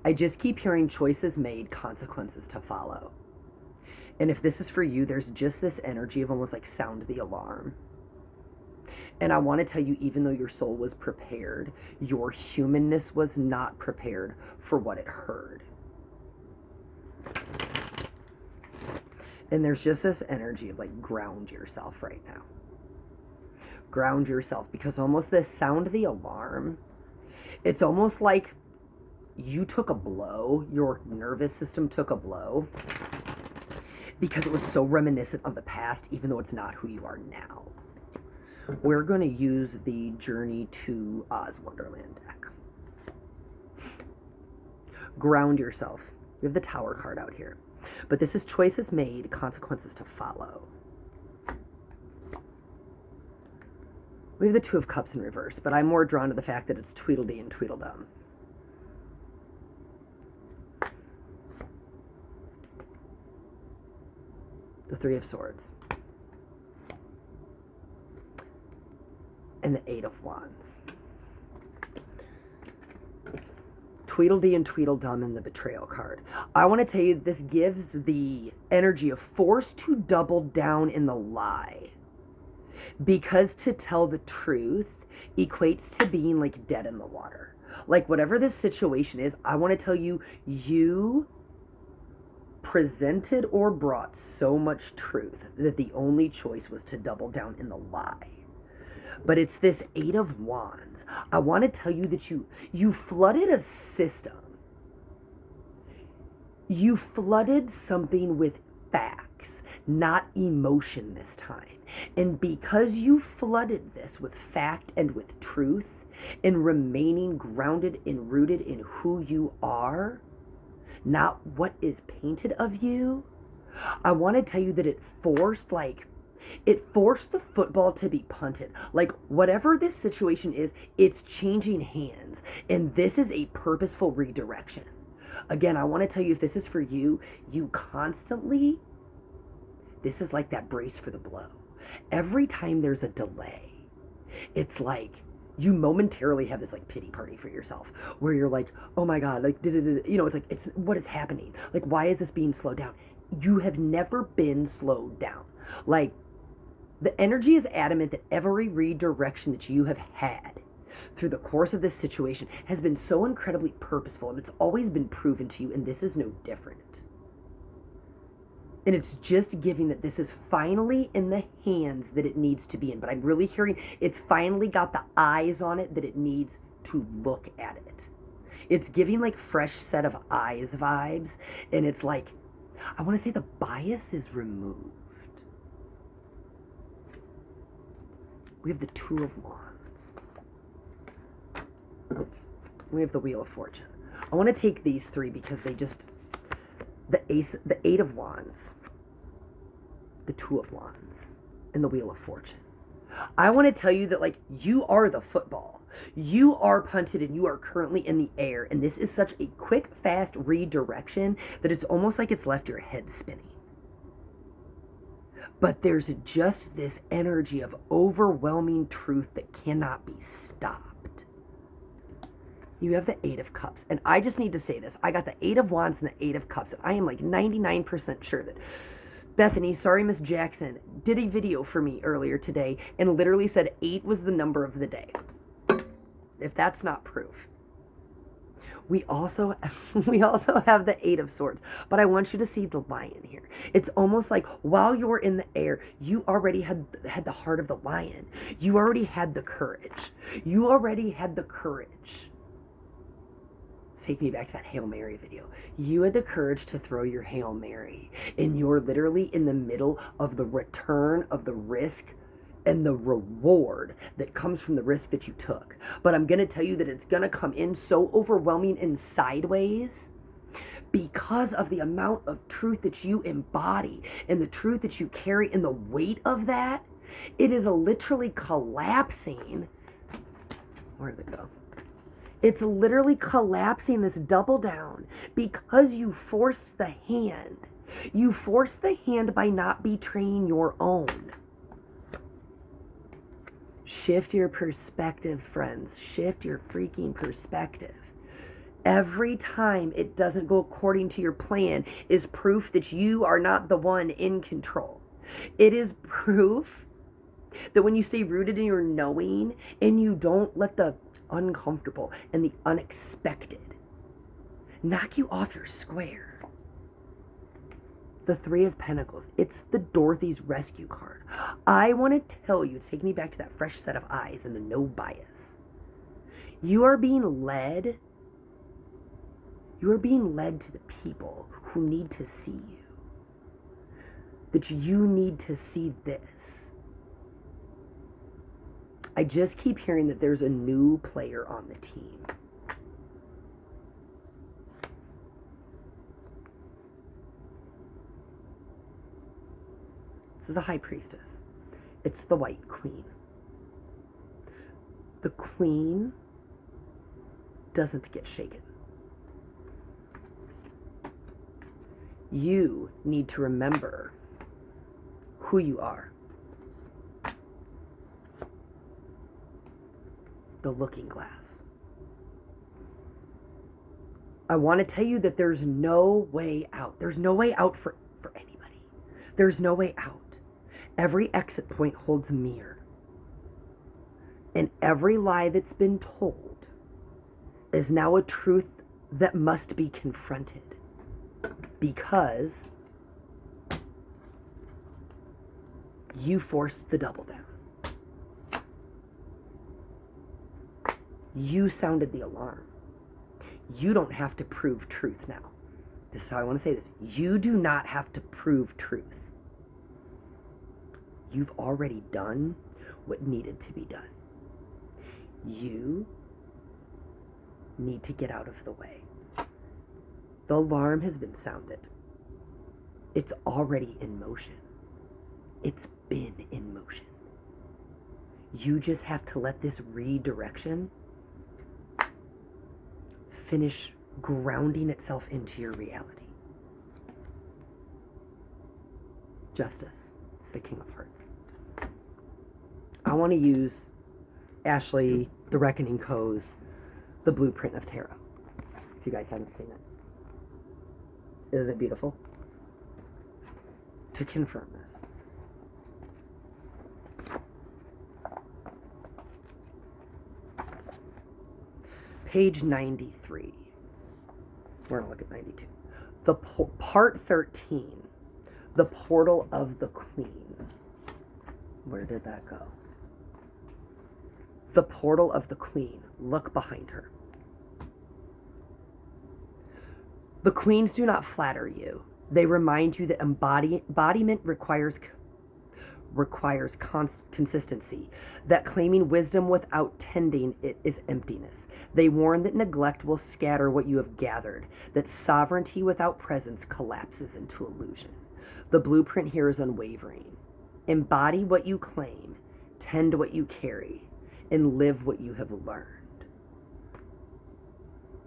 I just keep hearing choices made, consequences to follow. And if this is for you, there's just this energy of almost like sound the alarm. And I want to tell you, even though your soul was prepared, your humanness was not prepared for what it heard. And there's just this energy of like ground yourself right now. Ground yourself, because almost this sound the alarm, it's almost like you took a blow, your nervous system took a blow, because it was so reminiscent of the past, even though it's not who you are now. We're going to use the Journey to Oz Wonderland deck. Ground yourself. We have the Tower card out here. But this is choices made, consequences to follow. We have the Two of Cups in reverse, but I'm more drawn to the fact that it's Tweedledee and Tweedledum. The Three of Swords. And the Eight of Wands. Tweedledee and Tweedledum in the Betrayal card. I want to tell you, this gives the energy of force to double down in the lie. Because to tell the truth equates to being like dead in the water. Like whatever this situation is, I want to tell you, you presented or brought so much truth that the only choice was to double down in the lie. But it's this Eight of Wands. I want to tell you that you flooded a system. You flooded something with facts, not emotion this time. And because you flooded this with fact and with truth, and remaining grounded and rooted in who you are, not what is painted of you, I want to tell you that it forced the football to be punted. Like, whatever this situation is, it's changing hands. And this is a purposeful redirection. Again, I want to tell you, if this is for you, you constantly, this is like that brace for the blow. Every time there's a delay, it's like you momentarily have this like pity party for yourself where you're like, oh my God, like, you know, it's like, it's what is happening? Like, why is this being slowed down? You have never been slowed down. Like, the energy is adamant that every redirection that you have had through the course of this situation has been so incredibly purposeful, and it's always been proven to you, and this is no different. And it's just giving that this is finally in the hands that it needs to be in. But I'm really hearing it's finally got the eyes on it that it needs to look at it. It's giving like fresh set of eyes vibes, and it's like, I want to say the bias is removed. We have the Two of Wands. Oops. We have the Wheel of Fortune. I want to take these three because they just, the Eight of Wands, the Two of Wands, and the Wheel of Fortune. I want to tell you that, like, you are the football. You are punted and you are currently in the air. And this is such a quick, fast redirection that it's almost like it's left your head spinning. But there's just this energy of overwhelming truth that cannot be stopped. You have the Eight of Cups. And I just need to say this. I got the Eight of Wands and the Eight of Cups. And I am like 99% sure that Bethany, sorry Miss Jackson, did a video for me earlier today and literally said 8 was the number of the day. If that's not proof. We also have the Eight of Swords, but I want you to see the lion here. It's almost like while you're in the air, you already had the heart of the lion. You already had the courage. You already had the courage. Take me back to that Hail Mary video. You had the courage to throw your Hail Mary, and you're literally in the middle of the return of the risk and the reward that comes from the risk that you took. But I'm going to tell you that it's going to come in so overwhelming and sideways because of the amount of truth that you embody and the truth that you carry and the weight of that. It is literally collapsing. Where did it go? It's literally collapsing this double down because you forced the hand. You forced the hand by not betraying your own. Shift your perspective, friends. Shift your freaking perspective. every time it doesn't go according to your plan is proof that you are not the one in control. It is proof that when you stay rooted in your knowing and you don't let the uncomfortable and the unexpected knock you off your square. The Three of Pentacles. It's the Dorothy's Rescue card. I want to tell you, take me back to that fresh set of eyes and the no bias. You are being led. You are being led to the people who need to see you. That you need to see this. I just keep hearing that there's a new player on the team. This is the High Priestess. It's the White Queen. The Queen doesn't get shaken. You need to remember who you are. The Looking Glass. I want to tell you that there's no way out. There's no way out for anybody. There's no way out. Every exit point holds a mirror. And every lie that's been told is now a truth that must be confronted. Because you forced the double down. You sounded the alarm. You don't have to prove truth now. This is how I want to say this. You do not have to prove truth. You've already done what needed to be done. You need to get out of the way. The alarm has been sounded. It's already in motion. It's been in motion. You just have to let this redirection finish grounding itself into your reality. Justice, the King of Hearts. I want to use Ashley, the Reckoning Co's The Blueprint of Tarot. If you guys haven't seen it. Isn't it beautiful? To confirm this. Page 93. We're going to look at 92. Part 13. The Portal of the Queen. Where did that go? The Portal of the Queen. Look behind her. The queens do not flatter you. They remind you that embodiment requires consistency, that claiming wisdom without tending it is emptiness. They warn that neglect will scatter what you have gathered, that sovereignty without presence collapses into illusion. The blueprint here is unwavering. Embody what you claim, tend what you carry, and live what you have learned.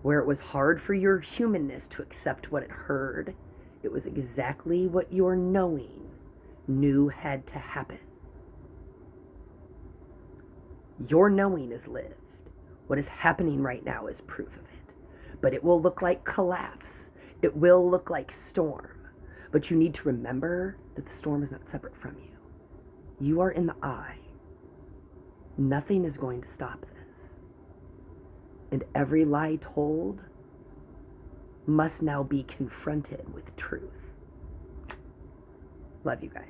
Where it was hard for your humanness to accept what it heard, it was exactly what your knowing knew had to happen. Your knowing is lived. What is happening right now is proof of it. But it will look like collapse. It will look like storm. But you need to remember that the storm is not separate from you. You are in the eye. Nothing is going to stop this. And every lie told must now be confronted with truth. Love you guys.